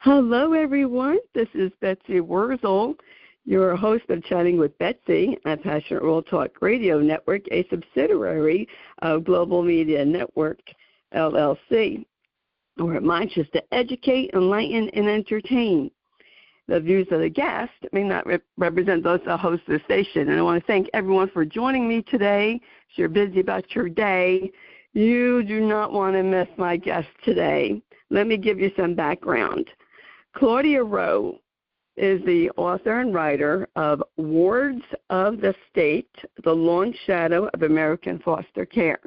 Hello, everyone. This is Betsy Wurzel, your host of Chatting with Betsy at Passionate World Talk Radio Network, a subsidiary of Global Media Network, LLC. Our mantra is to educate, enlighten, and entertain. The views of the guest may not represent those that host the station. And I want to thank everyone for joining me today. If you're busy about your day, you do not want to miss my guest today. Let me give you some background. Claudia Rowe is the author and writer of Wards of the State, The Long Shadow of American Foster Care.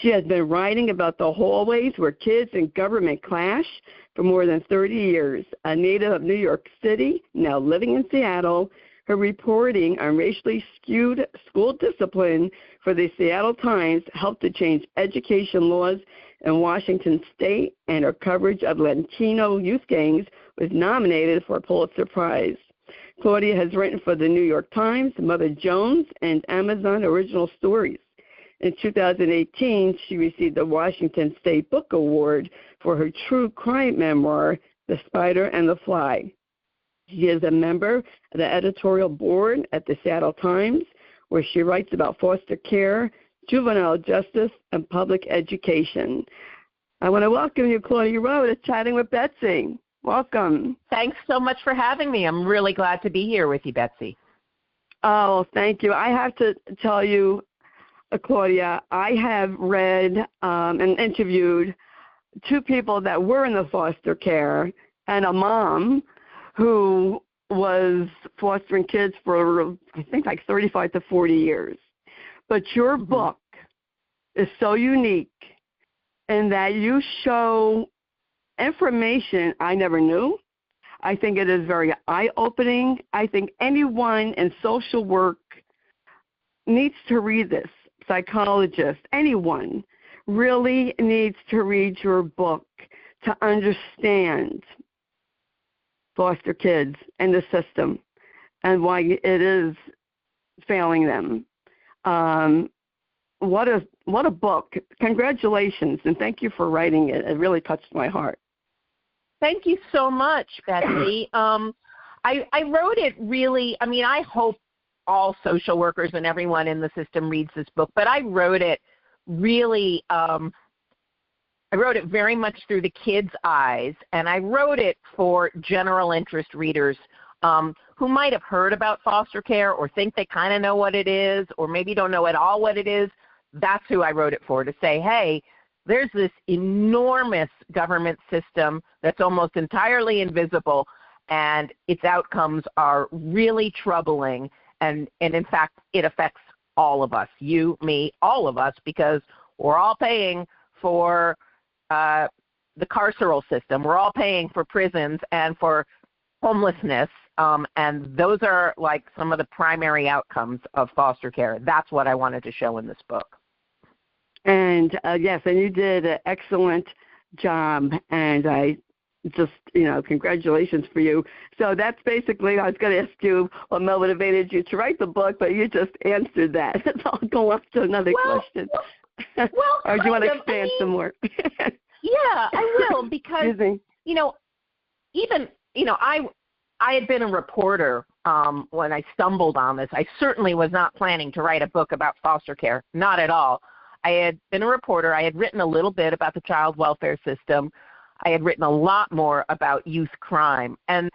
She has been writing about the hallways where kids and government clash for more than 30 years. A native of New York City, now living in Seattle, her reporting on racially skewed school discipline for the Seattle Times helped to change education laws in Washington State, and her coverage of Latino youth gangs was nominated for a Pulitzer Prize. Claudia has written for the New York Times, Mother Jones, and Amazon Original Stories. In 2018, she received the Washington State Book Award for her true crime memoir, The Spider and the Fly. She is a member of the editorial board at the Seattle Times, where she writes about foster care, juvenile justice, and public education. I want to welcome you, Claudia Rowe, to Chatting with Betsy. Welcome. Thanks so much for having me. I'm really glad to be here with you, Betsy. Oh, thank you. I have to tell you, Claudia, I have read and interviewed two people that were in the foster care and a mom who was fostering kids for, I think, like 35 to 40 years. But your book is so unique in that you show information I never knew. I think it is very eye-opening. I think anyone in social work needs to read this. Psychologist, anyone really needs to read your book to understand foster kids and the system and why it is failing them. What a book. Congratulations, and thank you for writing it. It really touched my heart. Thank you so much, Betsy. I wrote it really, I hope all social workers and everyone in the system reads this book, but I wrote it really, I wrote it very much through the kids' eyes, and I wrote it for general interest readers who might have heard about foster care or think they kind of know what it is or maybe don't know at all what it is. That's who I wrote it for, to say, hey, there's this enormous government system that's almost entirely invisible, and its outcomes are really troubling. And in fact, it affects all of us, you, me, all of us, because we're all paying for the carceral system. We're all paying for prisons and for homelessness, and those are like some of the primary outcomes of foster care. That's what I wanted to show in this book. And yes, and you did an excellent job, and I just, congratulations for you. So that's basically, I was going to ask you what motivated you to write the book, but you just answered that. I'll go on to another question. Or do you want to expand some more? Yeah, I will, because, I had been a reporter when I stumbled on this. I certainly was not planning to write a book about foster care, not at all. I had been a reporter. I had written a little bit about the child welfare system. I had written a lot more about youth crime. And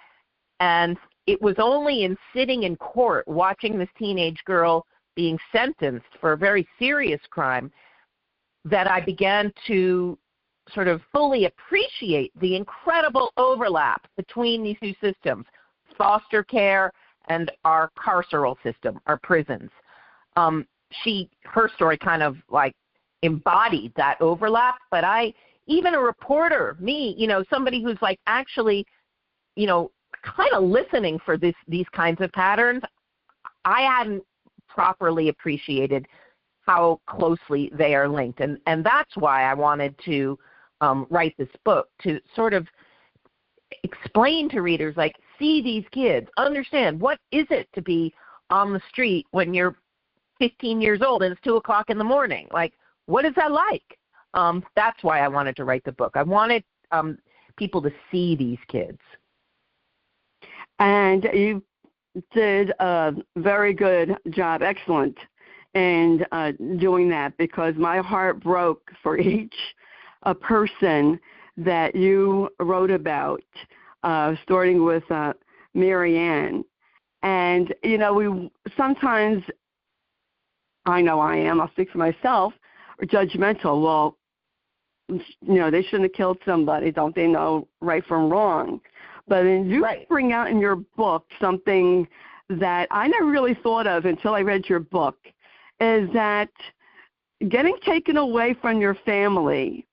it was only in sitting in court watching this teenage girl being sentenced for a very serious crime that I began to sort of fully appreciate the incredible overlap between these two systems, foster care and our carceral system, our prisons. Her story kind of like embodied that overlap, but even a reporter, me, somebody who's like actually, kind of listening for these kinds of patterns, I hadn't properly appreciated how closely they are linked. And that's why I wanted to write this book, to sort of explain to readers, like, see these kids, understand what is it to be on the street when you're 15 years old and it's 2 o'clock in the morning. Like, what is that like? That's why I wanted to write the book. I wanted people to see these kids. And you did a very good job, excellent, in doing that, because my heart broke for each person that you wrote about, starting with Marianne. And, we sometimes, I know I am, I'll speak for myself, are judgmental. Well, they shouldn't have killed somebody. Don't they know right from wrong? But then you bring out in your book something that I never really thought of until I read your book, is that getting taken away from your family,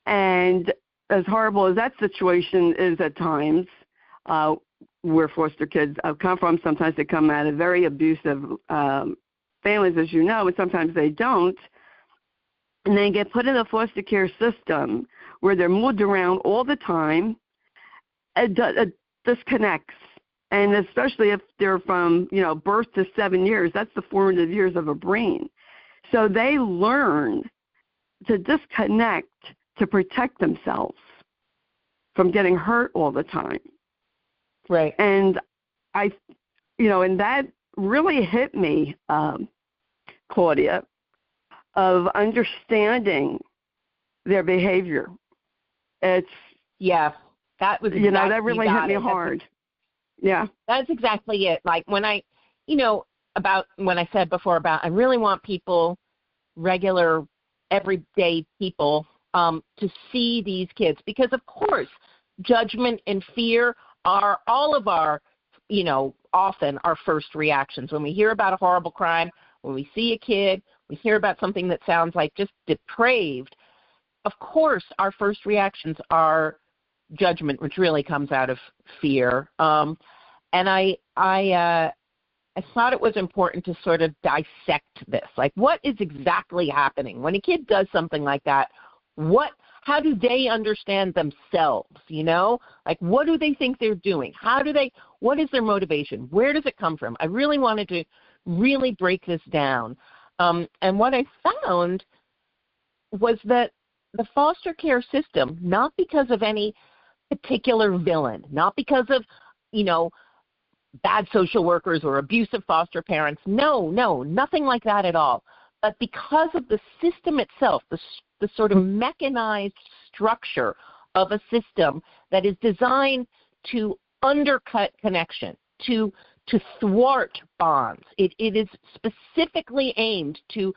and as horrible as that situation is at times, where foster kids come from, sometimes they come out of very abusive families, as you know, and sometimes they don't, and they get put in the foster care system where they're moved around all the time. It disconnects, and especially if they're from birth to 7 years, that's the formative years of a brain. So they learn to disconnect to protect themselves from getting hurt all the time. Right. And and that really hit me, Claudia, of understanding their behavior. It's that was exactly, that really hit me hard. That's exactly it. Like when I said before about I really want people, regular, everyday people, to see these kids, because of course judgment and fear are all of our, often our first reactions. When we hear about a horrible crime, when we see a kid, we hear about something that sounds like just depraved, of course our first reactions are judgment, which really comes out of fear. And I thought it was important to sort of dissect this. Like, what is exactly happening when a kid does something like that? How do they understand themselves? Like, what do they think they're doing? What is their motivation? Where does it come from? I really wanted to really break this down. And what I found was that the foster care system, not because of any particular villain, not because of, bad social workers or abusive foster parents. No, nothing like that at all. But because of the system itself, the sort of mechanized structure of a system that is designed to undercut connection, to thwart bonds. It is specifically aimed to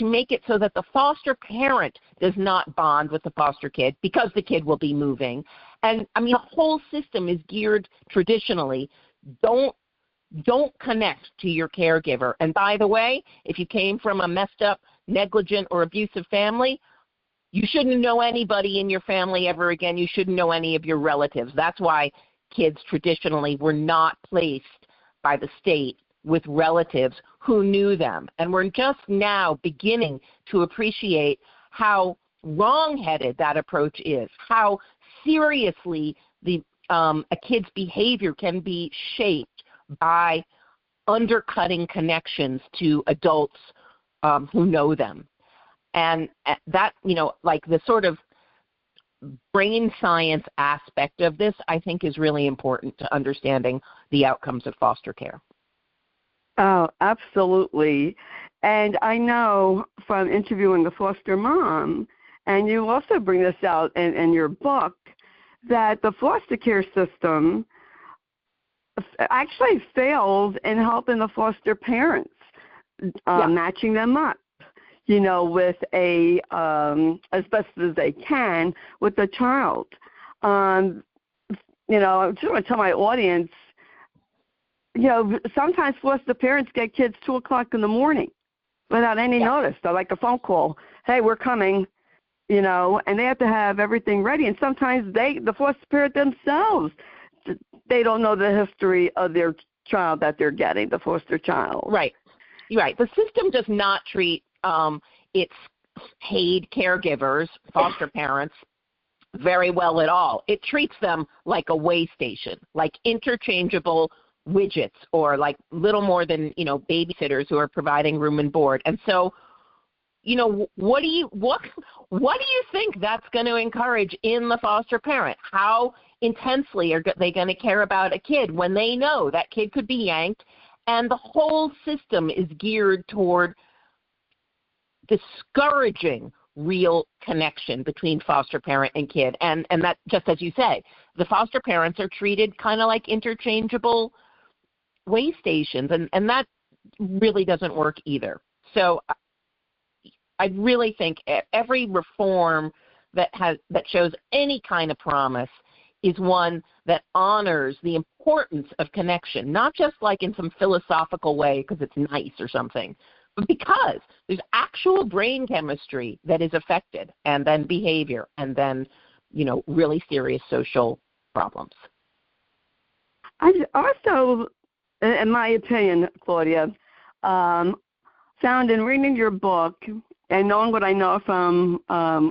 make it so that the foster parent does not bond with the foster kid because the kid will be moving. And, the whole system is geared traditionally, don't connect to your caregiver. And by the way, if you came from a messed up, negligent, or abusive family, you shouldn't know anybody in your family ever again. You shouldn't know any of your relatives. That's why kids traditionally were not placed by the state with relatives who knew them. And we're just now beginning to appreciate how wrong-headed that approach is, how seriously a kid's behavior can be shaped by undercutting connections to adults who know them. And that, like the sort of brain science aspect of this, I think is really important to understanding the outcomes of foster care. Oh, absolutely. And I know from interviewing the foster mom, and you also bring this out in your book, that the foster care system actually fails in helping the foster parents, matching them up, with as best as they can with the child. I just want to tell my audience, sometimes foster parents get kids 2 o'clock in the morning without any notice. They're like a phone call. Hey, we're coming, and they have to have everything ready. And sometimes the foster parent themselves, they don't know the history of their child that they're getting, the foster child. Right. The system does not treat its paid caregivers, foster parents, very well at all. It treats them like a way station, like interchangeable widgets, or like little more than, babysitters who are providing room and board. And so what do you think that's going to encourage in the foster parent? How intensely are they going to care about a kid when they know that kid could be yanked, and the whole system is geared toward discouraging real connection between foster parent and kid, and that, just as you say, the foster parents are treated kind of like interchangeable way stations, and that really doesn't work either. So I really think every reform that shows any kind of promise is one that honors the importance of connection, not just like in some philosophical way because it's nice or something, but because there's actual brain chemistry that is affected, and then behavior, and then, really serious social problems. I also, in my opinion, Claudia, found in reading your book and knowing what I know from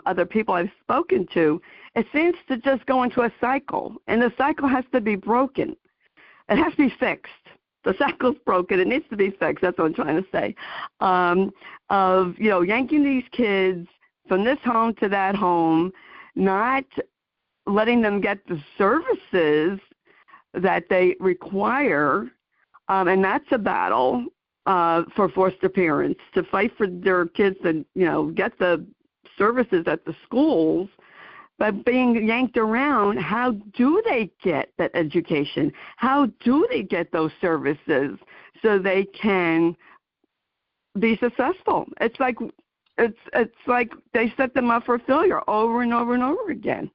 other people I've spoken to, it seems to just go into a cycle, and the cycle has to be broken. It has to be fixed. The cycle's broken. It needs to be fixed. That's what I'm trying to say. Of yanking these kids from this home to that home, not letting them get the services that they require, and that's a battle for foster parents to fight for their kids to get the services at the schools. But being yanked around, how do they get that education? How do they get those services so they can be successful? It's like they set them up for failure over and over and over again.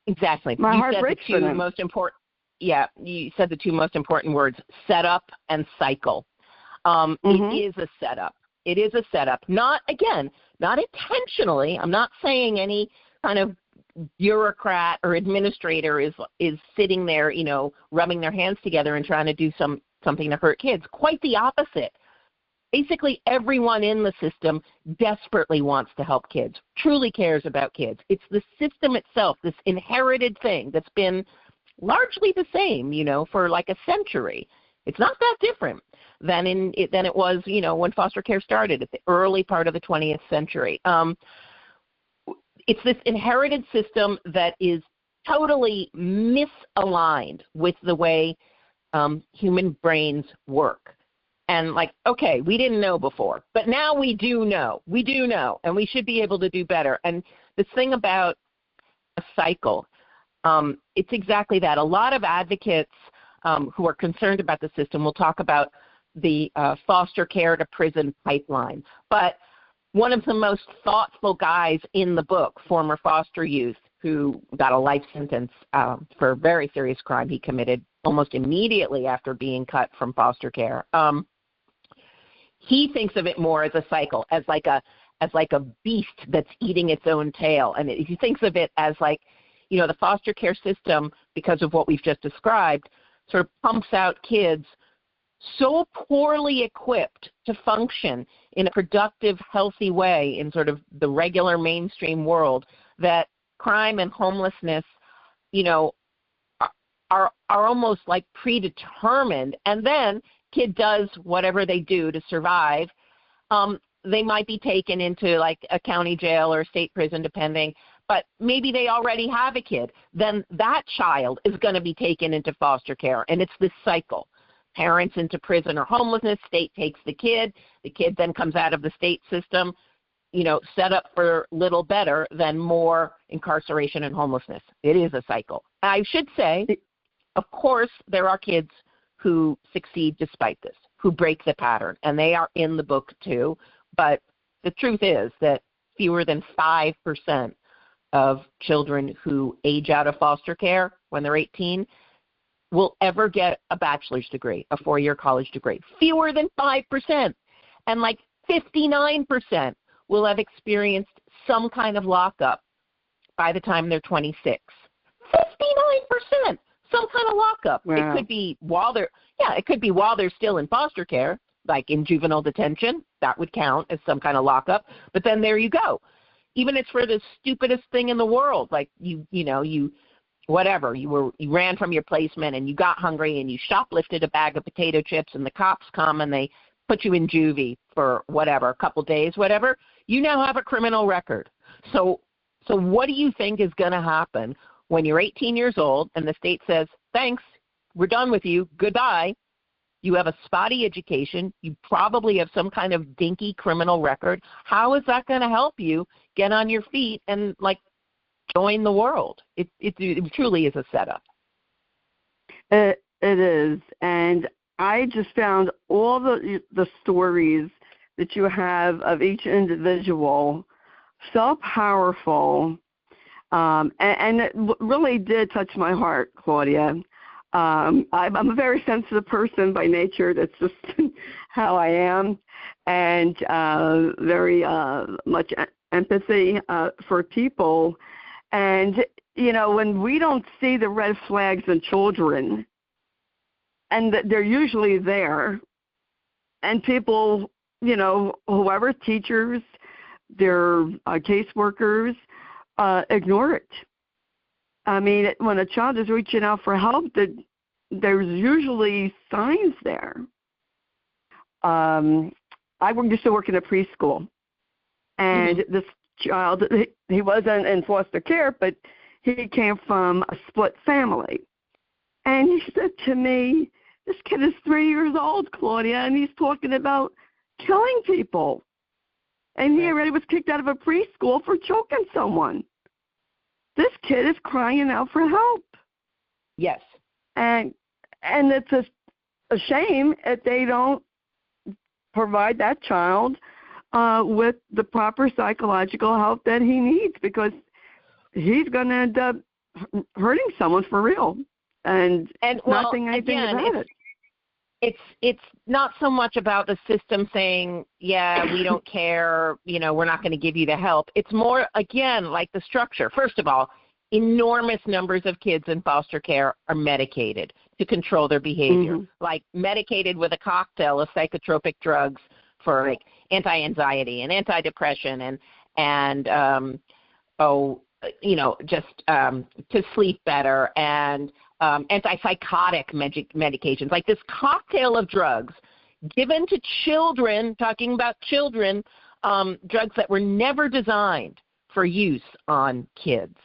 Exactly. My heart breaks for them. You said the two most important words: setup and cycle. It is a setup. It is a setup. Not intentionally. I'm not saying any kind of bureaucrat or administrator is sitting there, rubbing their hands together and trying to do something to hurt kids. Quite the opposite. Basically, everyone in the system desperately wants to help kids, truly cares about kids. It's the system itself, this inherited thing that's been largely the same, for like a century. It's not that different than it was, when foster care started at the early part of the 20th century. It's this inherited system that is totally misaligned with the way human brains work. And okay, we didn't know before, but now we do know. We do know, and we should be able to do better. And the thing about a cycle, it's exactly that. A lot of advocates who are concerned about the system will talk about the foster care to prison pipeline. But one of the most thoughtful guys in the book, former foster youth who got a life sentence for a very serious crime he committed almost immediately after being cut from foster care, he thinks of it more as a cycle, as like a beast that's eating its own tail. And he thinks of it as the foster care system, because of what we've just described, sort of pumps out kids so poorly equipped to function in a productive, healthy way in sort of the regular mainstream world that crime and homelessness, are almost like predetermined. And then kid does whatever they do to survive. They might be taken into a county jail or a state prison, depending. But maybe they already have a kid. Then that child is going to be taken into foster care, and it's this cycle. Parents into prison or homelessness, state takes the kid then comes out of the state system, set up for little better than more incarceration and homelessness. It is a cycle. I should say, of course, there are kids who succeed despite this, who break the pattern, and they are in the book too. But the truth is that fewer than 5% of children who age out of foster care when they're 18 will ever get a bachelor's degree, a 4-year college degree. Fewer than 5%. And 59% will have experienced some kind of lockup by the time they're 26. 59%, some kind of lockup. Wow. It could be while they're still in foster care, like in juvenile detention. That would count as some kind of lockup. But then there you go. Even it's for the stupidest thing in the world, you ran from your placement and you got hungry and you shoplifted a bag of potato chips and the cops come and they put you in juvie for whatever, a couple days, whatever. you now have a criminal record. So what do you think is going to happen when you're 18 years old and the state says, thanks, we're done with you, goodbye? You have a spotty education. You probably have some kind of dinky criminal record. How is that going to help you get on your feet and, like, join the world? It truly is a setup. It is. And I just found all the stories that you have of each individual so powerful, and it really did touch my heart, Claudia. I'm a very sensitive person by nature. That's just how I am, and very much empathy for people. And, you know, when we don't see the red flags in children, and that they're usually there, and people, you know, whoever, teachers, their caseworkers, ignore it. I mean, when a child is reaching out for help, there's usually signs there. I used to work in a preschool, and this child, he wasn't in foster care, but he came from a split family. And he said to me, this kid is 3 years old, Claudia, and he's talking about killing people. And he already was kicked out of a preschool for choking someone. This kid is crying out for help. Yes. And it's a shame if they don't provide that child with the proper psychological help that he needs, because he's going to end up hurting someone for real and not saying anything about it. It's not so much about the system saying, yeah, we don't care, you know, we're not going to give you the help. It's more, again, like the structure. First of all, enormous numbers of kids in foster care are medicated to control their behavior, like medicated with a cocktail of psychotropic drugs for, like, anti-anxiety and anti-depression and just to sleep better, and antipsychotic medications, like this cocktail of drugs given to children, talking about children, drugs that were never designed for use on kids.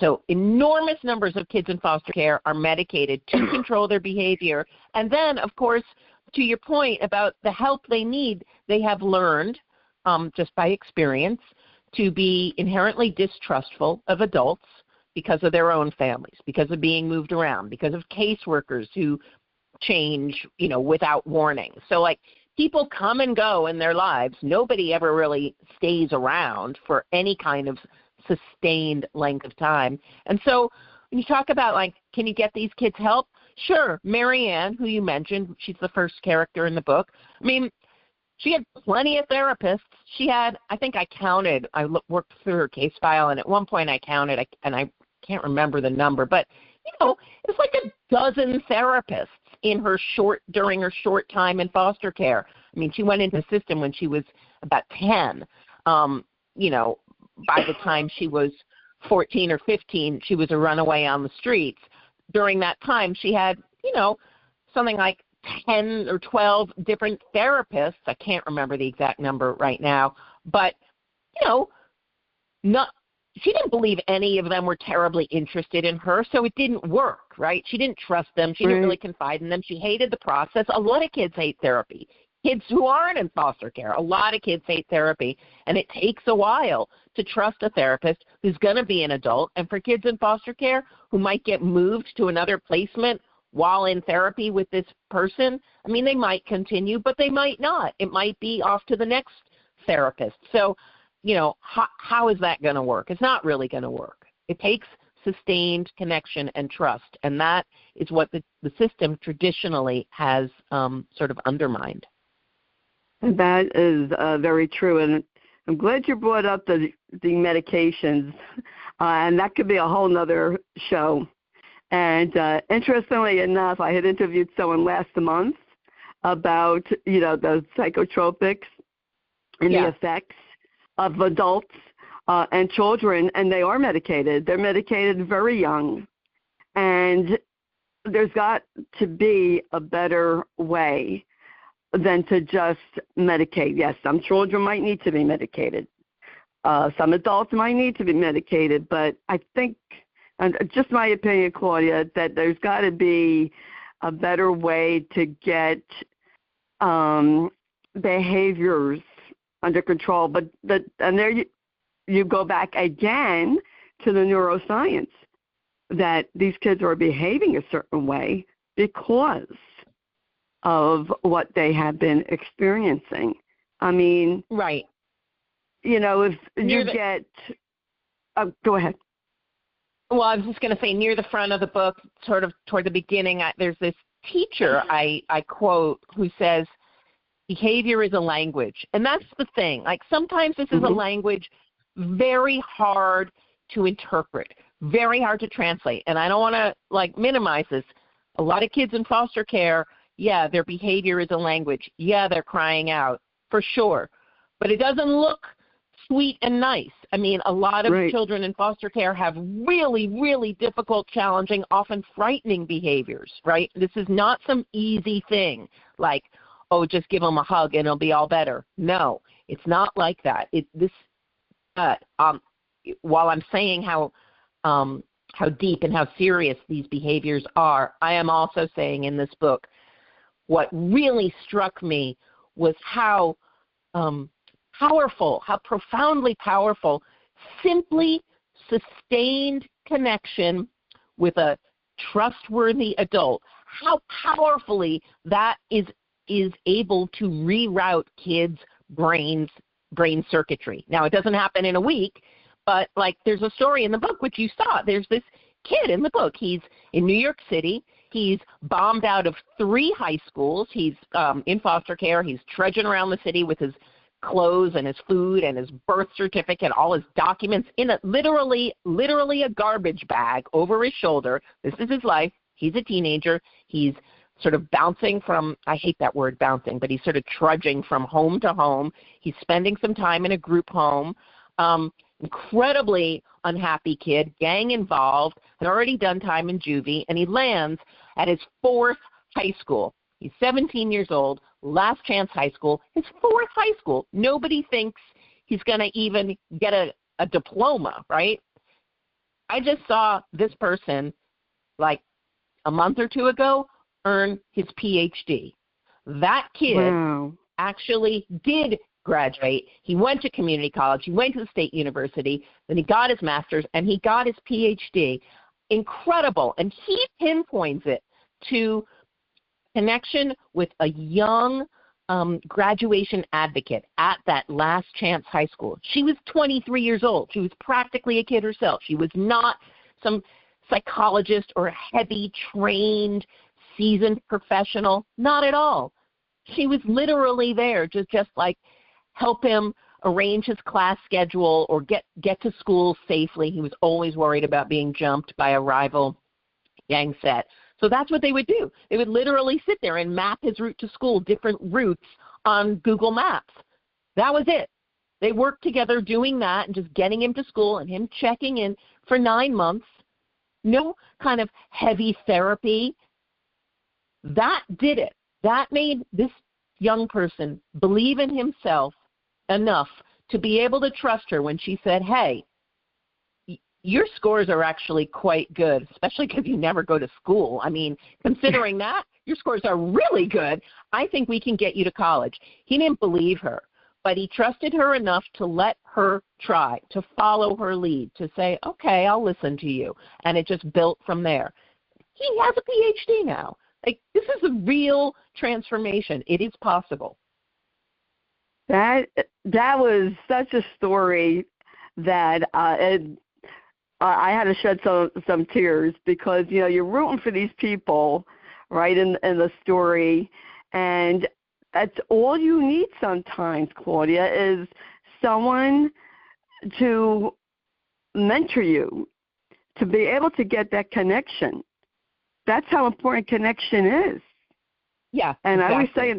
So enormous numbers of kids in foster care are medicated to control their behavior. And then, of course, to your point about the help they need, they have learned, just by experience, to be inherently distrustful of adults because of their own families, because of being moved around, because of caseworkers who change, you know, without warning. So, like, people come and go in their lives. Nobody ever really stays around for any kind of sustained length of time. And so when you talk about, like, can you get these kids help? Sure. Marianne, who you mentioned, she's the first character in the book. I mean, she had plenty of therapists. She had, I think I counted, I worked through her case file, and at one point I counted, and I can't remember the number, but, you know, it's like a dozen therapists during her short time in foster care. I mean, she went into the system when she was about 10. You know, by the time she was 14 or 15, she was a runaway on the streets. During that time, she had, you know, something like 10 or 12 different therapists. I can't remember the exact number right now, but, you know, she didn't believe any of them were terribly interested in her, so it didn't work, right? She didn't trust them. She didn't really confide in them. She hated the process. A lot of kids hate therapy. Kids who aren't in foster care, a lot of kids hate therapy, and it takes a while to trust a therapist who's going to be an adult. And for kids in foster care who might get moved to another placement while in therapy with this person, I mean, they might continue, but they might not. It might be off to the next therapist. So, you know, how is that going to work? It's not really going to work. It takes sustained connection and trust, and that is what the system traditionally has sort of undermined. And that is very true, and I'm glad you brought up the medications, and that could be a whole nother show. And interestingly enough, I had interviewed someone last month about, you know, the psychotropics and the effects of adults and children, and they are medicated. They're medicated very young, and there's got to be a better way than to just medicate. Yes, some children might need to be medicated. Some adults might need to be medicated, but I think, and just my opinion, Claudia, that there's got to be a better way to get behaviors under control. But and there you go back again to the neuroscience, that these kids are behaving a certain way because of what they have been experiencing. I mean, right. If you get, go ahead. Well, I was just going to say, near the front of the book, sort of toward the beginning, there's this teacher I quote who says, behavior is a language. And that's the thing. Like, sometimes this is a language very hard to interpret, very hard to translate. And I don't want to, minimize this. A lot of kids in foster care, yeah, their behavior is a language. Yeah, they're crying out, for sure. But it doesn't look sweet and nice. I mean, a lot of children in foster care have really, really difficult, challenging, often frightening behaviors, right? This is not some easy thing like, oh, just give them a hug and it'll be all better. No, it's not like that. While I'm saying how deep and how serious these behaviors are, I am also saying in this book, what really struck me was how powerful, how profoundly powerful, simply sustained connection with a trustworthy adult, how powerfully that is able to reroute kids' brain circuitry. Now, it doesn't happen in a week, but there's a story in the book, which you saw. There's this kid in the book. He's in New York City. He's bombed out of 3 high schools. He's in foster care. He's trudging around the city with his clothes and his food and his birth certificate, all his documents in literally a garbage bag over his shoulder. This is his life. He's a teenager. He's sort of bouncing from, I hate that word bouncing, but he's sort of trudging from home to home. He's spending some time in a group home. Incredibly unhappy kid, gang involved, had already done time in juvie, and he lands at his 4th high school. He's 17 years old, last chance high school, his 4th high school. Nobody thinks he's going to even get a diploma, right? I just saw this person, a month or 2 ago, earn his PhD. That kid actually did graduate. He went to community college. He went to the state university. Then he got his master's, and he got his PhD. Incredible. And he pinpoints it to connection with a young graduation advocate at that last chance high school. She was 23 years old. She was practically a kid herself. She was not some psychologist or heavy trained, seasoned professional. Not at all. She was literally there just help him arrange his class schedule or get to school safely. He was always worried about being jumped by a rival gang set. So that's what they would do. They would literally sit there and map his route to school, different routes on Google Maps. That was it. They worked together doing that and just getting him to school and him checking in for 9 months. No kind of heavy therapy. That did it. That made this young person believe in himself enough to be able to trust her when she said, hey, your scores are actually quite good, especially because you never go to school. I mean, considering that, your scores are really good. I think we can get you to college. He didn't believe her, but he trusted her enough to let her try, to follow her lead, to say, okay, I'll listen to you. And it just built from there. He has a PhD now. This is a real transformation. It is possible. That was such a story that I had to shed some tears because, you're rooting for these people, right, in the story. And that's all you need sometimes, Claudia, is someone to mentor you, to be able to get that connection. That's how important connection is. Yeah. And exactly. I always say,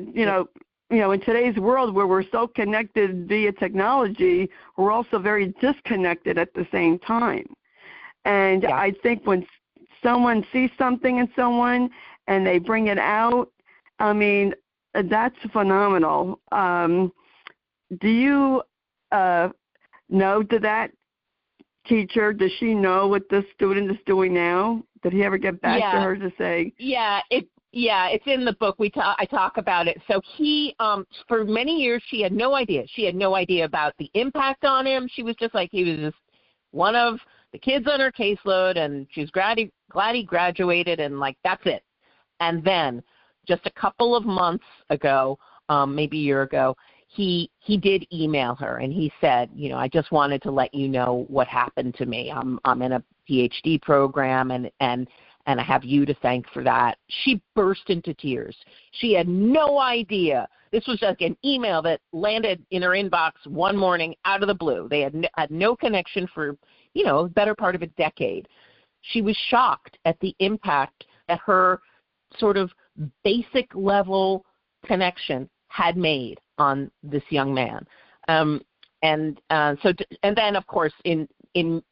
in today's world where we're so connected via technology, we're also very disconnected at the same time. And I think when someone sees something in someone and they bring it out, I mean, That's phenomenal. Do you know, did that teacher, does she know what this student is doing now? Did he ever get back to her to say? Yeah, it's in the book. I talk about it. So he, for many years, she had no idea. She had no idea about the impact on him. She was just like, he was just one of the kids on her caseload, and she was glad he graduated, and like, that's it. And then just a couple of months ago, maybe a year ago, he did email her, and he said, I just wanted to let you know what happened to me. I'm in a PhD program, and I have you to thank for that. She burst into tears. She had no idea. This was like an email that landed in her inbox one morning out of the blue. They had no connection for, the better part of a decade. She was shocked at the impact that her sort of basic level connection had made on this young man. And then, of course, in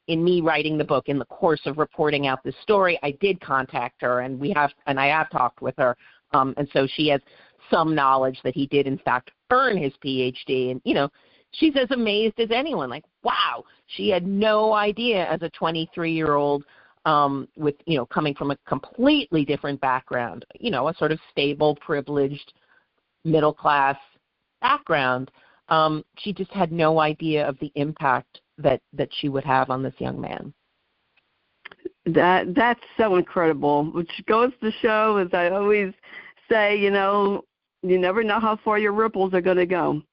me writing the book, in the course of reporting out this story, I did contact her, and I have talked with her, and so she has some knowledge that he did, in fact, earn his PhD. And, she's as amazed as anyone, like, wow, she had no idea as a 23-year-old with, coming from a completely different background, a sort of stable, privileged, middle-class background. She just had no idea of the impact that she would have on this young man. That's so incredible, which goes to show, as I always say, you never know how far your ripples are going to go.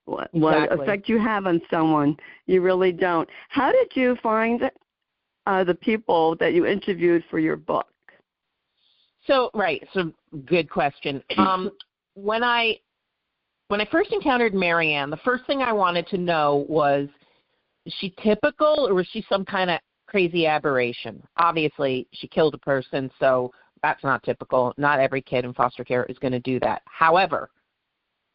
What effect you have on someone, you really don't. How did you find the people that you interviewed for your book? So good question. When I first encountered Marianne, the first thing I wanted to know was, is she typical, or was she some kind of crazy aberration? Obviously, she killed a person, so that's not typical. Not every kid in foster care is going to do that. However,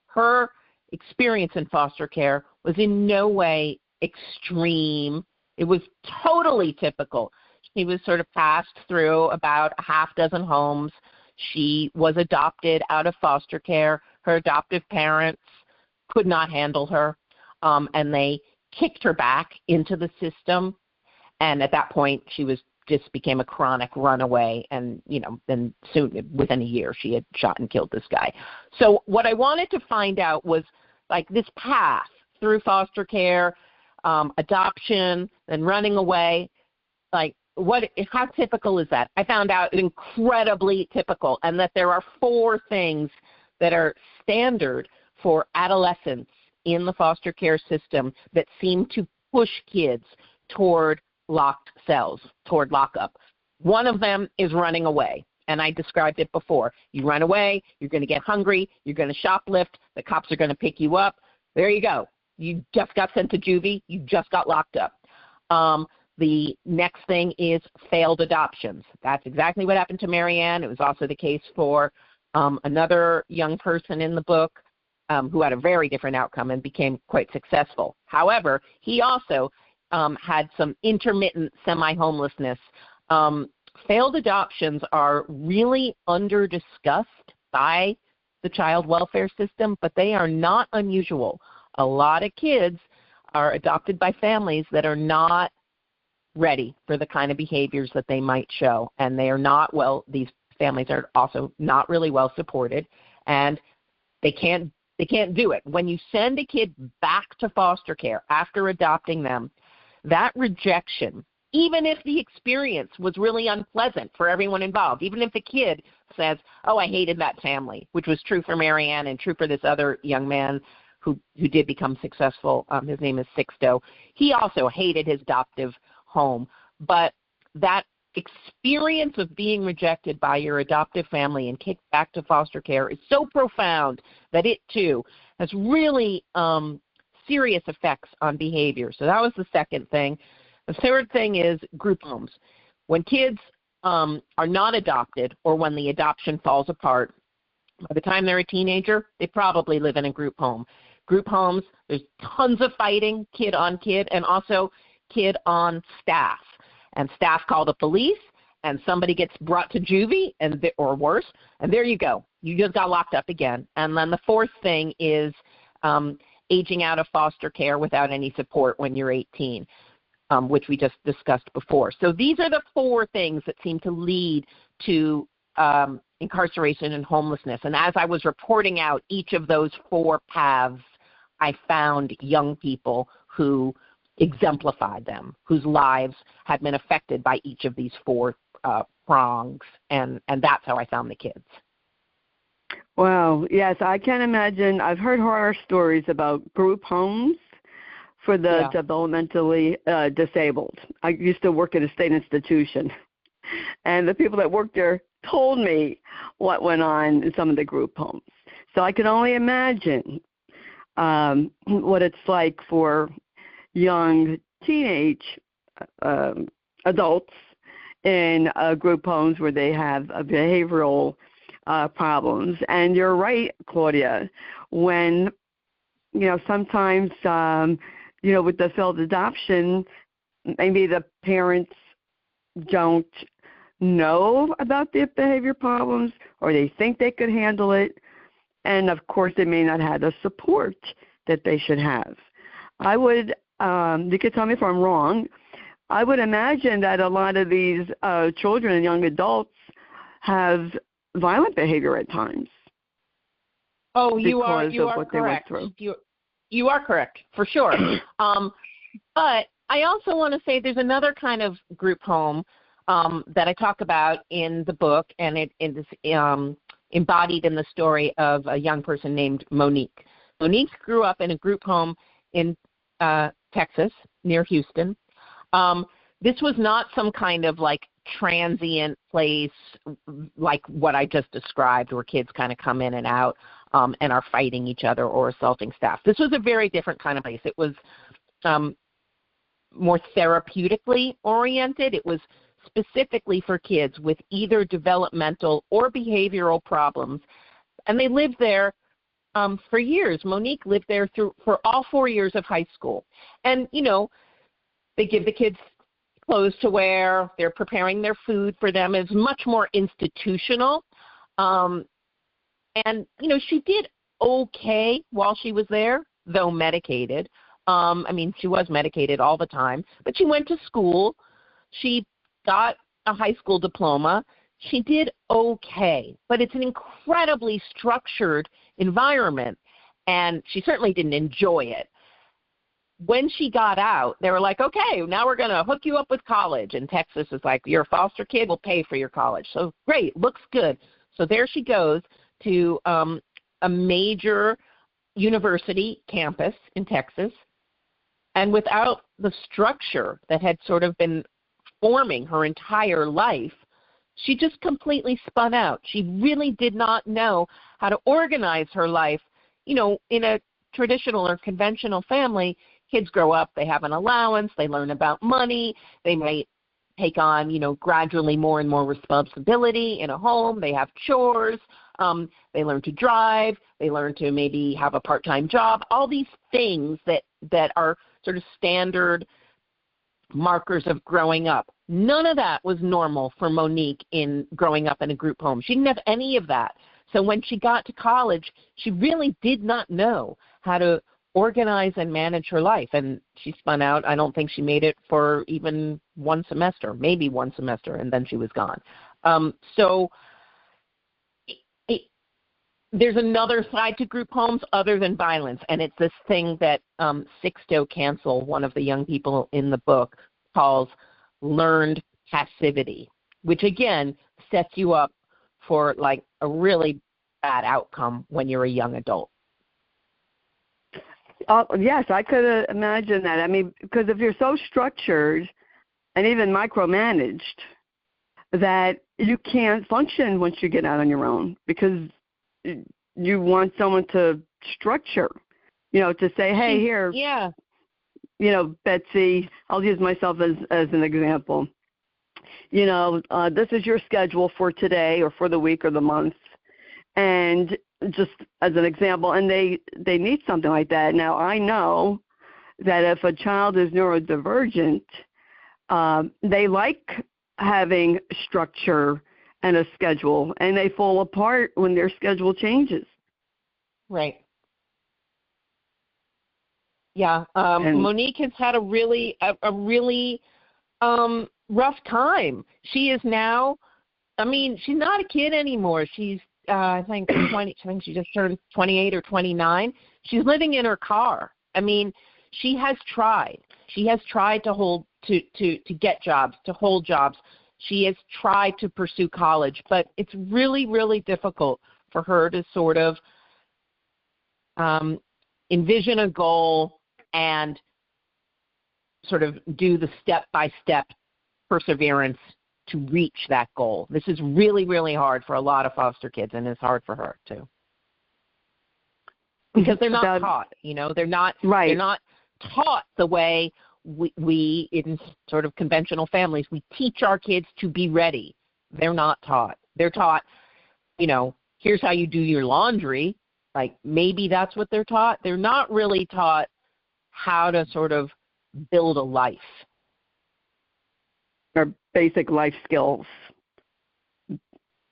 her experience in foster care was in no way extreme. It was totally typical. She was sort of passed through about a half dozen homes. She was adopted out of foster care. Her adoptive parents could not handle her, and they kicked her back into the system. And at that point, she just became a chronic runaway. And, then soon, within a year, she had shot and killed this guy. So what I wanted to find out was, like, this path through foster care, adoption, then running away, like, how typical is that? I found out incredibly typical, and that there are 4 things that are standard for adolescents in the foster care system that seem to push kids toward locked cells, toward lockup. One of them is running away, and I described it before. You run away, you're going to get hungry, you're going to shoplift, the cops are going to pick you up. There you go. You just got sent to juvie, you just got locked up. The next thing is failed adoptions. That's exactly what happened to Marianne. It was also the case for another young person in the book who had a very different outcome and became quite successful. However, he also had some intermittent semi-homelessness. Failed adoptions are really under-discussed by the child welfare system, but they are not unusual. A lot of kids are adopted by families that are not ready for the kind of behaviors that they might show, and they are not these families are also not really well supported, and they can't do it. When you send a kid back to foster care after adopting them, that rejection, even if the experience was really unpleasant for everyone involved, even if the kid says, oh, I hated that family, which was true for Marianne and true for this other young man who did become successful. His name is Sixto. He also hated his adoptive home. But that experience of being rejected by your adoptive family and kicked back to foster care is so profound that it, too, has really serious effects on behavior. So that was the second thing. The third thing is group homes. When kids are not adopted, or when the adoption falls apart, by the time they're a teenager, they probably live in a group home. Group homes, there's tons of fighting, kid on kid, and also kid on staff. And staff call the police, and somebody gets brought to juvie, or worse, and there you go. you just got locked up again. And then the fourth thing is aging out of foster care without any support when you're 18, which we just discussed before. So these are the four things that seem to lead to incarceration and homelessness. And as I was reporting out each of those four paths, I found young people who exemplified them, whose lives had been affected by each of these four prongs, and that's how I found the kids. Wow, yes, I can imagine. I've heard horror stories about group homes for the developmentally disabled. I used to work at a state institution, and the people that worked there told me what went on in some of the group homes. So I can only imagine what it's like for young teenage adults in group homes where they have behavioral problems. And you're right, Claudia, when, sometimes, with the failed adoption, maybe the parents don't know about the behavior problems, or they think they could handle it, and of course they may not have the support that they should have. I would, you could tell me if I'm wrong, I would imagine that a lot of these children and young adults have violent behavior at times. Oh, you are correct. You are correct, for sure. But I also want to say there's another kind of group home that I talk about in the book, and it is embodied in the story of a young person named Monique. Monique grew up in a group home in Texas, near Houston. This was not some kind of transient place like what I just described, where kids kind of come in and out and are fighting each other or assaulting staff. This was a very different kind of place. It was more therapeutically oriented. It was specifically for kids with either developmental or behavioral problems. And they lived there for years. Monique lived there for all 4 years of high school. And, they give the kids clothes to wear. They're preparing their food for them. It's much more institutional. And, she did okay while she was there, though medicated. She was medicated all the time. But she went to school. She got a high school diploma. She did okay. But it's an incredibly structured environment, and she certainly didn't enjoy it. When she got out, they were like, okay, now we're going to hook you up with college. And Texas is like, you're a foster kid, we'll pay for your college. So great, looks good. So there she goes to a major university campus in Texas. And without the structure that had sort of been forming her entire life, she just completely spun out. She really did not know how to organize her life. In a traditional or conventional family, kids grow up, they have an allowance, they learn about money, they might take on, gradually more and more responsibility in a home, they have chores, they learn to drive, they learn to maybe have a part-time job, all these things that are sort of standard markers of growing up. None of that was normal for Monique in growing up in a group home. She didn't have any of that. So when she got to college, she really did not know how to organize and manage her life, and she spun out. I don't think she made it for even one semester, maybe one semester, and then she was gone. There's another side to group homes other than violence, and it's this thing that Sixto Cancel, one of the young people in the book, calls learned passivity, which again sets you up for a really bad outcome when you're a young adult. Yes, I could imagine that. Because if you're so structured and even micromanaged, that you can't function once you get out on your own, because you want someone to structure, to say, hey, here, Betsy, I'll use myself as an example. This is your schedule for today or for the week or the month. And just as an example, and they need something like that. Now, I know that if a child is neurodivergent, they like having structure and a schedule, and they fall apart when their schedule changes. Right. Yeah. Monique has had a really rough time. She is now, she's not a kid anymore. She's, I think she just turned 28 or 29. She's living in her car. She has tried. She has tried to get jobs, to hold jobs. She has tried to pursue college, but it's really, really difficult for her to sort of envision a goal and sort of do the step-by-step perseverance to reach that goal. This is really, really hard for a lot of foster kids, and it's hard for her too. Because they're not taught, they're not right. They're not taught the way we in sort of conventional families, we teach our kids to be ready. They're not taught. They're taught, here's how you do your laundry. Like maybe that's what they're taught. They're not really taught how to sort of build a life. Or basic life skills.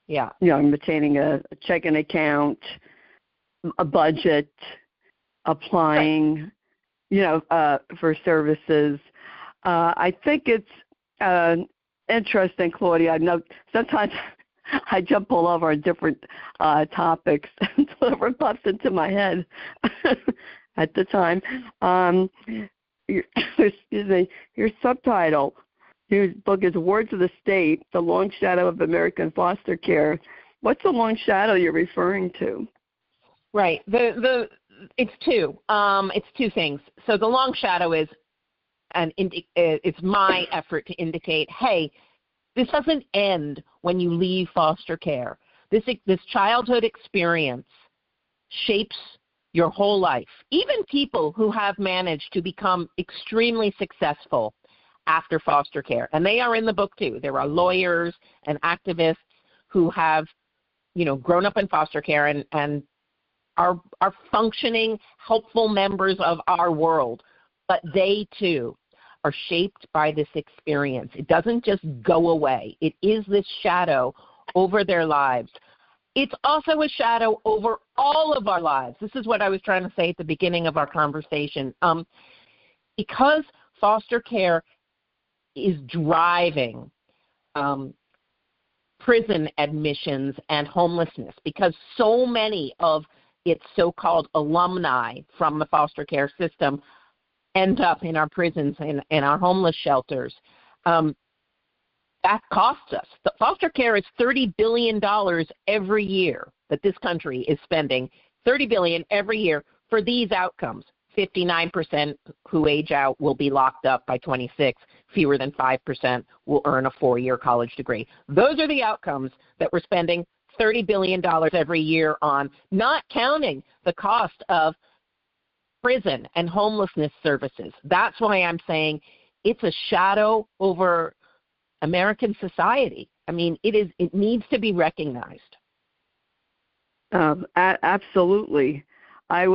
Yeah. Maintaining a checking account, a budget, applying, for services. I think it's interesting, Claudia. I know sometimes I jump all over on different topics. Whatever pops into my head at the time. Your subtitle, your book is Words of the State, The Long Shadow of American Foster Care. What's the long shadow you're referring to? Right. It's two. It's two things. So the long shadow is it's my effort to indicate, hey, this doesn't end when you leave foster care. This childhood experience shapes your whole life. Even people who have managed to become extremely successful after foster care, and they are in the book too. There are lawyers and activists who have, grown up in foster care and are functioning, helpful members of our world, but they too are shaped by this experience. It doesn't just go away. It is this shadow over their lives. It's also a shadow over all of our lives. This is what I was trying to say at the beginning of our conversation. Because foster care is driving prison admissions and homelessness, because so many of its so-called alumni from the foster care system end up in our prisons and our homeless shelters. That costs us. The foster care is $30 billion every year that this country is spending, $30 billion every year for these outcomes. 59% who age out will be locked up by 26. Fewer than 5% will earn a 4-year college degree. Those are the outcomes that we're spending $30 billion every year on, not counting the cost of prison and homelessness services. That's why I'm saying it's a shadow over American society. It needs to be recognized. Absolutely. I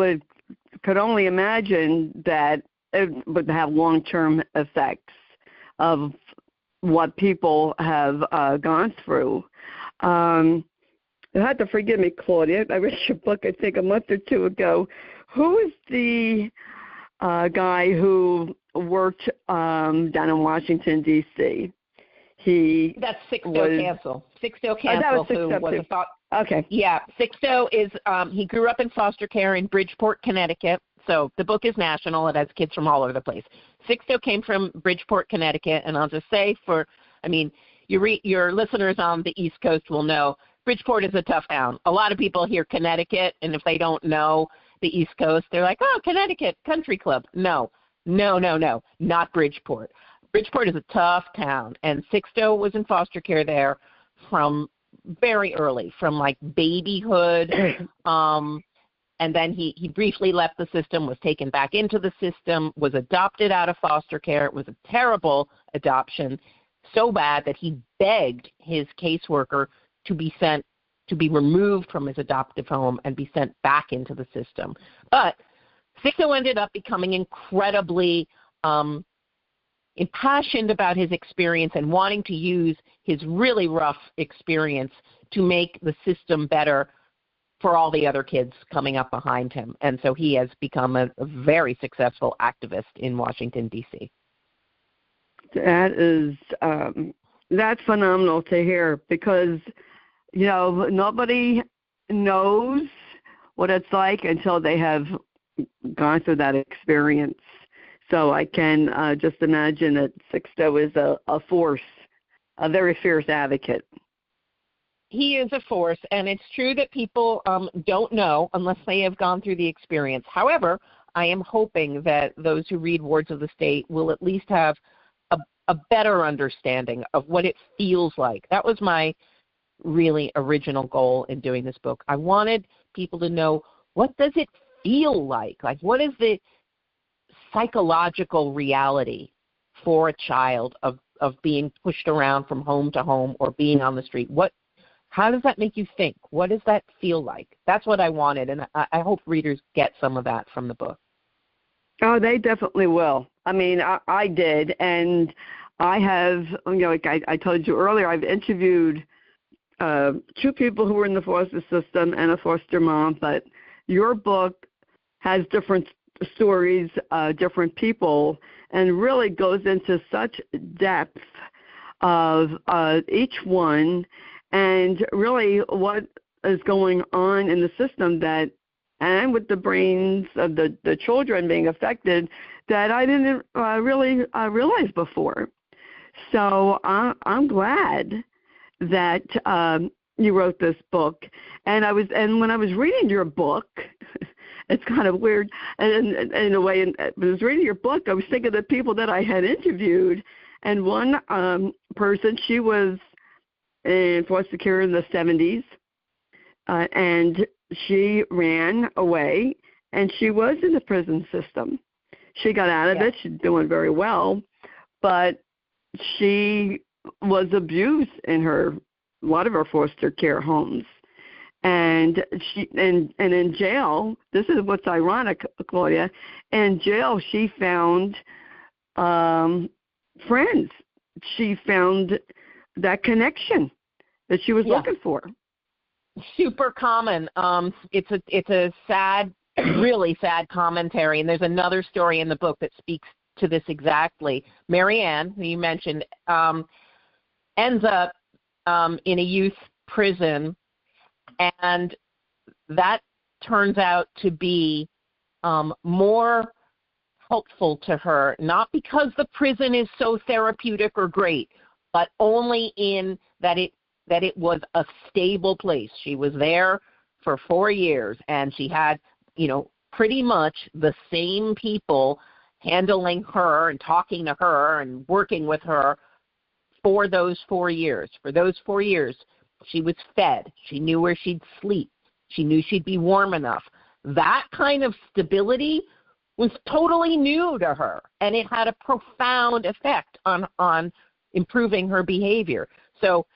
could only imagine that it would have long-term effects of what people have gone through. You have to forgive me, Claudia. I read your book, I think, a month or two ago. Who is the guy who worked down in Washington, D.C.? That's Sixto Cancel. Sixto Cancel, who was a thought. Okay. Yeah, Sixto is, he grew up in foster care in Bridgeport, Connecticut. So the book is national. It has kids from all over the place. Sixto came from Bridgeport, Connecticut, and I'll just say your listeners on the East Coast will know Bridgeport is a tough town. A lot of people hear Connecticut, and if they don't know the East Coast, they're like, oh, Connecticut, country club. No, not Bridgeport. Bridgeport is a tough town, and Sixto was in foster care there from very early, from like babyhood, and then he briefly left the system, was taken back into the system, was adopted out of foster care. It was a terrible adoption, so bad that he begged his caseworker to be removed from his adoptive home and be sent back into the system. But Sixto ended up becoming incredibly impassioned about his experience and wanting to use his really rough experience to make the system better for all the other kids coming up behind him. And so he has become a very successful activist in Washington, D.C. That is, that's phenomenal to hear because, you know, nobody knows what it's like until they have gone through that experience. So I can just imagine that Sixto is a force, a very fierce advocate. He is a force, and it's true that people don't know unless they have gone through the experience. However, I am hoping that those who read Wards of the State will at least have a better understanding of what it feels like. That was my really original goal in doing this book. I wanted people to know, what does it feel like? Like, what is the psychological reality for a child of being pushed around from home to home or being on the street? How does that make you think? What does that feel like? That's what I wanted, and I hope readers get some of that from the book. Oh, they definitely will. I mean, I did, and I have, you know, like I told you earlier, I've interviewed 2 people who were in the foster system and a foster mom, but your book has different stories, different people, and really goes into such depth of each one and really what is going on in the system that, and with the brains of the children being affected, that I didn't really realize before. So I'm glad that you wrote this book. And when I was reading your book, it's kind of weird, and in a way, I was reading your book, I was thinking of the people that I had interviewed, and one person, she was in foster care in the 70s, and she ran away, and she was in the prison system. She got out of it. She's doing very well, but she was abused in a lot of her foster care homes. And in jail, this is what's ironic, Claudia, in jail she found friends. She found that connection that she was looking for. Super common. It's a sad, really sad commentary, and there's another story in the book that speaks to this exactly. Marianne, who you mentioned, ends up in a youth prison, and that turns out to be more helpful to her, not because the prison is so therapeutic or great, but only in that it was a stable place. She was there for 4 years, and she had, pretty much the same people handling her and talking to her and working with her for those 4 years. For those 4 years, she was fed. She knew where she'd sleep. She knew she'd be warm enough. That kind of stability was totally new to her, and it had a profound effect on improving her behavior. So,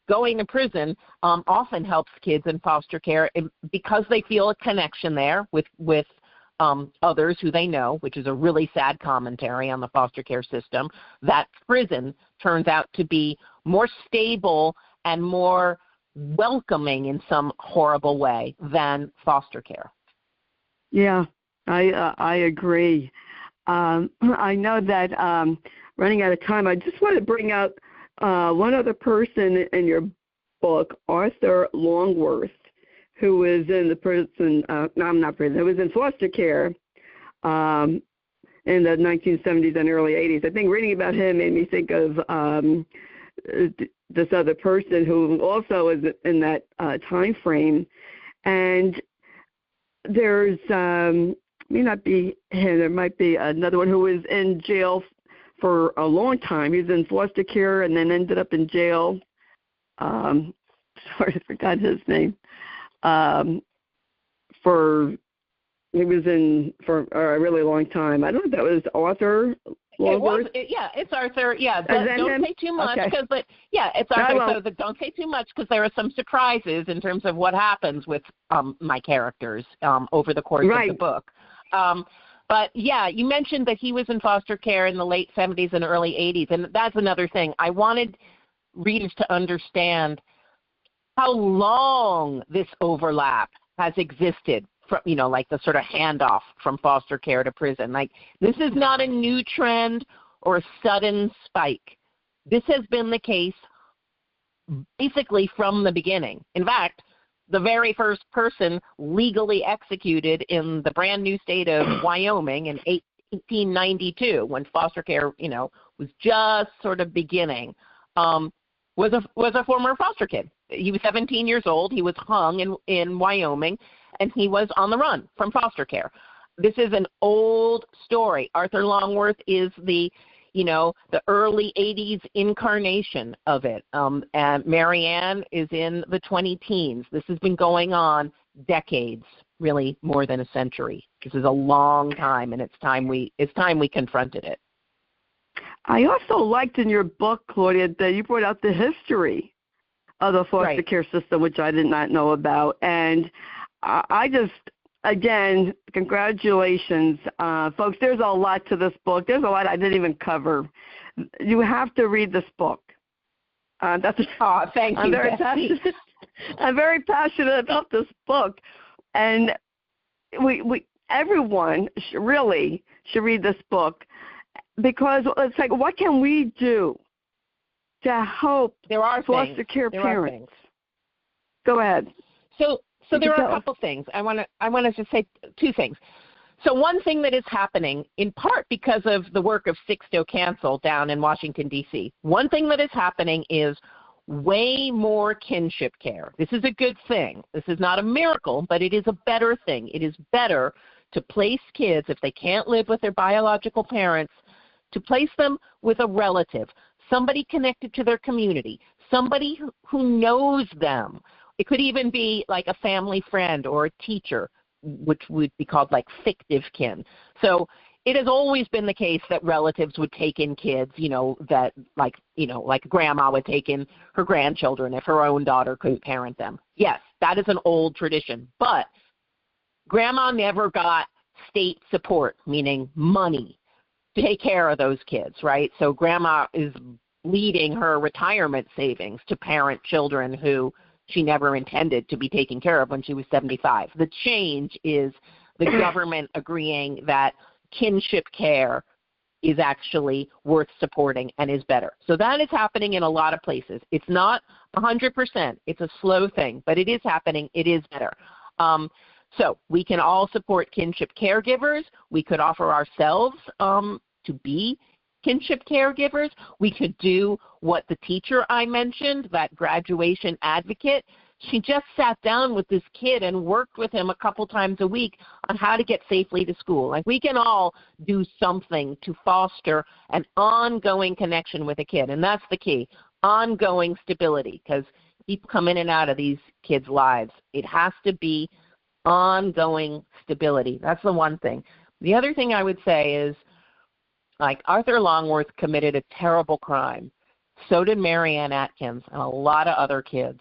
going to prison often helps kids in foster care because they feel a connection there with others who they know, which is a really sad commentary on the foster care system. That prison turns out to be more stable and more welcoming in some horrible way than foster care. Yeah, I agree. I know that running out of time, I just want to bring out one other person in your book, Arthur Longworth, who was in the prison, who was in foster care in the 1970s and early 80s. I think reading about him made me think of this other person who also is in that time frame. And there's, may not be him, there might be another one who was in jail for a long time. He was in foster care and then ended up in jail. Sorry, I forgot his name. He was in for a really long time. I don't know if that was Arthur Longworth. It's Arthur. Yeah, don't say too much because, it's Arthur. So don't say too much because there are some surprises in terms of what happens with my characters over the course of the book. But, yeah, you mentioned that he was in foster care in the late 70s and early 80s, and that's another thing. I wanted readers to understand how long this overlap has existed, from, like the sort of handoff from foster care to prison. Like, this is not a new trend or a sudden spike. This has been the case basically from the beginning. In fact, the very first person legally executed in the brand new state of Wyoming in 1892, when foster care, was just sort of beginning, was a former foster kid. He was 17 years old. He was hung in Wyoming, and he was on the run from foster care. This is an old story. Arthur Longworth is the early 80s incarnation of it. And Marianne is in the 20-teens. This has been going on decades, really more than a century. This is a long time, and it's time we confronted it. I also liked in your book, Claudia, that you brought out the history of the foster care system, which I did not know about. And I just, again, congratulations. Folks, there's a lot to this book. There's a lot I didn't even cover. You have to read this book. Thank you, Betsy. I'm very passionate about this book. And everyone should read this book, because it's like, what can we do to help foster care parents? Go ahead. So there are a couple things. I want to just say two things. So one thing that is happening, in part because of the work of Sixto Cancel down in Washington, D.C., one thing that is happening is way more kinship care. This is a good thing. This is not a miracle, but it is a better thing. It is better to place kids, if they can't live with their biological parents, to place them with a relative, somebody connected to their community, somebody who knows them. It could even be like a family friend or a teacher, which would be called like fictive kin. So it has always been the case that relatives would take in kids, that like grandma would take in her grandchildren if her own daughter couldn't parent them. Yes, that is an old tradition. But grandma never got state support, meaning money, to take care of those kids, right? So grandma is leading her retirement savings to parent children who she never intended to be taken care of when she was 75. The change is the government agreeing that kinship care is actually worth supporting and is better. So that is happening in a lot of places. It's not 100%. It's a slow thing, but it is happening. It is better. So we can all support kinship caregivers. We could offer ourselves to be kinship caregivers. We could do what the teacher I mentioned, that graduation advocate, she just sat down with this kid and worked with him a couple times a week on how to get safely to school. Like, we can all do something to foster an ongoing connection with a kid, and that's the key, ongoing stability, because people come in and out of these kids' lives. It has to be ongoing stability. That's the one thing. The other thing I would say is, like, Arthur Longworth committed a terrible crime. So did Marianne Atkins and a lot of other kids.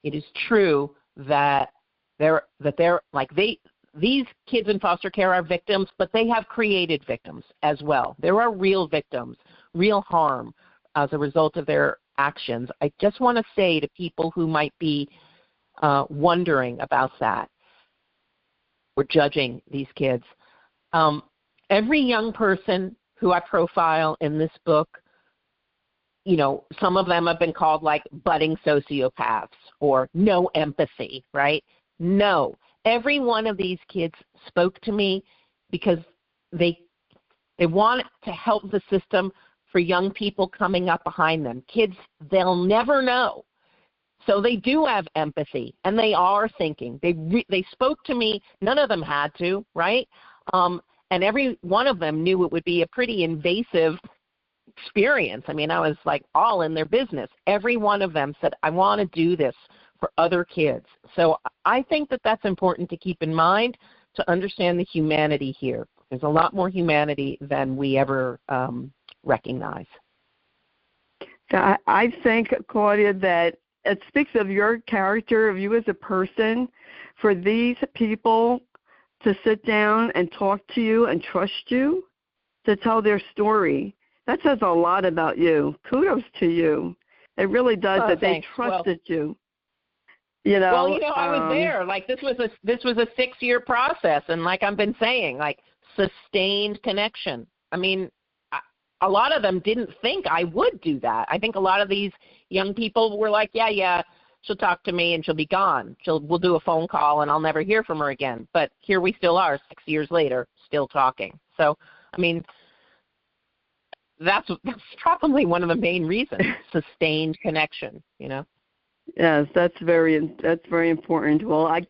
It is true that these kids in foster care are victims, but they have created victims as well. There are real victims, real harm as a result of their actions. I just want to say to people who might be wondering about that or judging these kids, every young person who I profile in this book, some of them have been called like budding sociopaths or no empathy, right? No. Every one of these kids spoke to me because they want to help the system for young people coming up behind them. Kids, they'll never know. So they do have empathy, and they are thinking. They spoke to me. None of them had to, right? And every one of them knew it would be a pretty invasive experience. I mean, I was like all in their business. Every one of them said, I want to do this for other kids. So I think that that's important to keep in mind, to understand the humanity here. There's a lot more humanity than we ever recognize. I think, Claudia, that it speaks of your character, of you as a person, for these people to sit down and talk to you and trust you to tell their story. That says a lot about you. Kudos to you. It really does that thanks. they trusted you. I was there. Like this was a 6-year process, and like I've been saying, like sustained connection. I mean, a lot of them didn't think I would do that. I think a lot of these young people were like, yeah, she'll talk to me and she'll be gone. We'll do a phone call and I'll never hear from her again. But here we still are 6 years later, still talking. So, I mean, that's probably one of the main reasons, sustained connection, Yes, that's very important. Well, I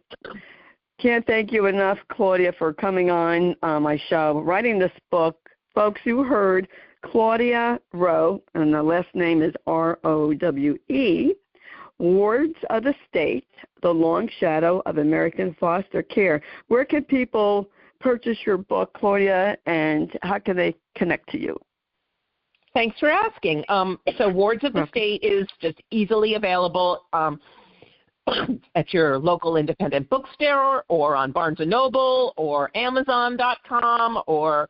can't thank you enough, Claudia, for coming on my show, writing this book. Folks, you heard Claudia Rowe, and the last name is R-O-W-E, Wards of the State, The Long Shadow of American Foster Care. Where can people purchase your book, Claudia, and how can they connect to you? Thanks for asking. So Wards of the State is just easily available at your local independent bookstore or on Barnes & Noble or Amazon.com or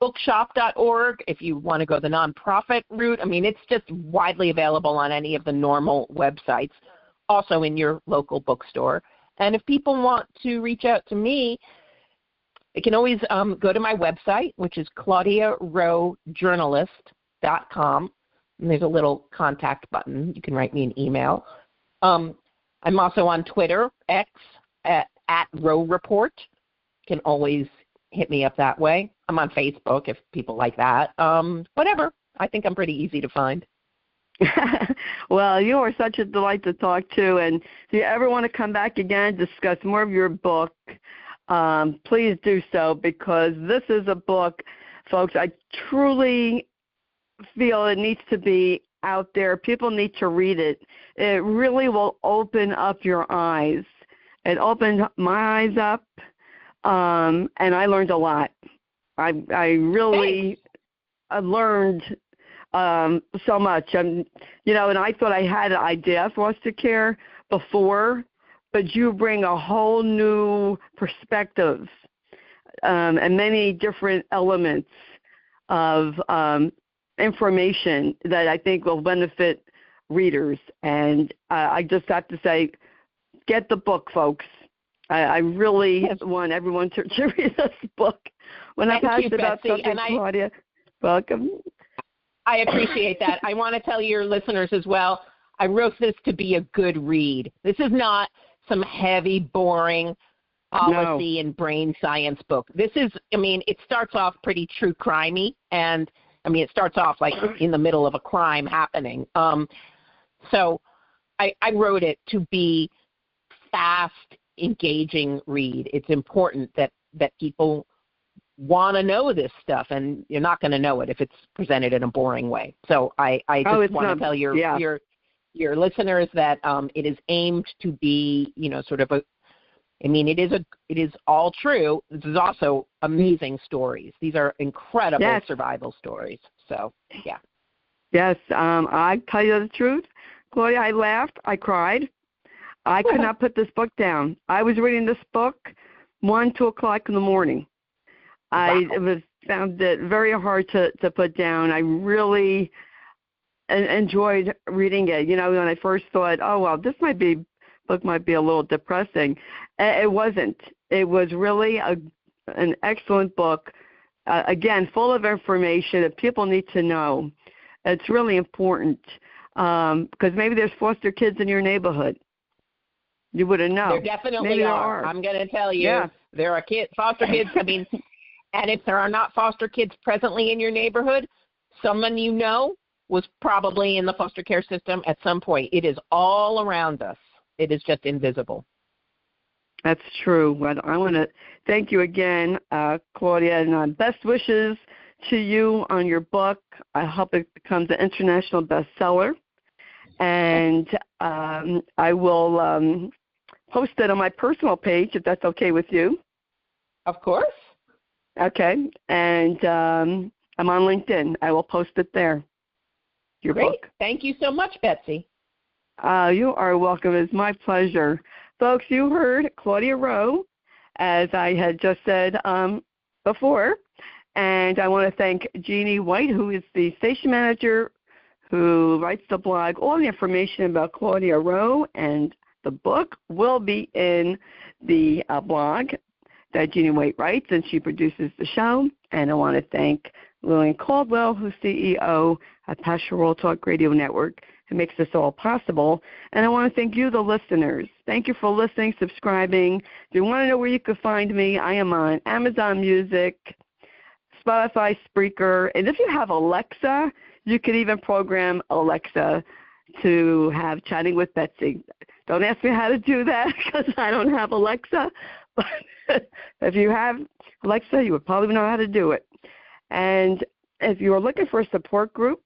bookshop.org if you want to go the nonprofit route. I mean, it's just widely available on any of the normal websites, also in your local bookstore. And if people want to reach out to me, they can always go to my website, which is claudiarowejournalist.com. And there's a little contact button. You can write me an email. I'm also on Twitter, X, at Rowe Report. You can always hit me up that way. I'm on Facebook if people like that. Whatever. I think I'm pretty easy to find. Well, you are such a delight to talk to. And if you ever want to come back again, discuss more of your book, please do so, because this is a book, folks, I truly feel it needs to be out there. People need to read it. It really will open up your eyes. It opened my eyes up, and I learned a lot. I really learned so much. And I thought I had an idea of foster care before, but you bring a whole new perspective and many different elements of information that I think will benefit readers. And I just have to say, get the book, folks. I really want everyone to read this book. When I pass about something, Claudia, welcome. I appreciate that. I want to tell your listeners as well, I wrote this to be a good read. This is not some heavy, boring policy and brain science book. This is, it starts off pretty true crimey, and, it starts off like in the middle of a crime happening. So I wrote it to be fast, engaging read. It's important that people want to know this stuff, and you're not going to know it if it's presented in a boring way. So I just want to tell your listeners that it is aimed to be, sort of it is all true. This is also amazing stories. These are incredible survival stories. So, yeah. Yes, I tell you the truth, Claudia, I laughed, I cried. I could not put this book down. I was reading this book 1, 2 o'clock in the morning. I found it very hard to put down. I really enjoyed reading it. When I first thought, this book might be a little depressing. It wasn't. It was really an excellent book. Again, full of information that people need to know. It's really important because maybe there's foster kids in your neighborhood. You wouldn't know. There definitely are. I'm going to tell you, there are foster kids. And if there are not foster kids presently in your neighborhood, someone was probably in the foster care system at some point. It is all around us. It is just invisible. That's true. Well, I want to thank you again, Claudia, and best wishes to you on your book. I hope it becomes an international bestseller. And I will post it on my personal page, if that's okay with you. Of course. Okay. And I'm on LinkedIn. I will post it there. Your Great. book. Thank you so much, Betsy. You are welcome. It's my pleasure. Folks, you heard Claudia Rowe, as I had just said before. And I want to thank Jeannie White, who is the station manager, who writes the blog. All the information about Claudia Rowe and the book will be in the blog that Jeannie White writes, and she produces the show. And I want to thank Lillian Caldwell, who's CEO at Passion World Talk Radio Network, who makes this all possible. And I want to thank you, the listeners. Thank you for listening, subscribing. If you want to know where you can find me, I am on Amazon Music, Spotify, Spreaker. And if you have Alexa, you can even program Alexa to have Chatting with Betsy. Don't ask me how to do that because I don't have Alexa. But if you have Alexa, you would probably know how to do it. And if you are looking for a support group,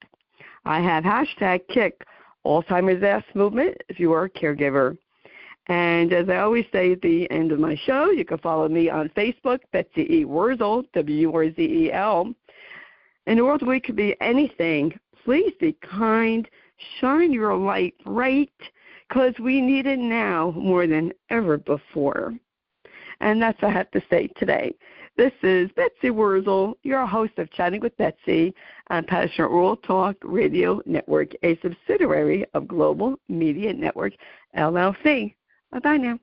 I have hashtag Kick Alzheimer's Ass Movement if you are a caregiver. And as I always say at the end of my show, you can follow me on Facebook, Betsy E. Wurzel, W-R-Z-E-L. In a world where we could be anything, please be kind, shine your light bright, because we need it now more than ever before. And that's what I have to say today. This is Betsy Wurzel, your host of Chatting with Betsy on Passionate World Talk Radio Network, a subsidiary of Global Media Network, LLC. Bye-bye now.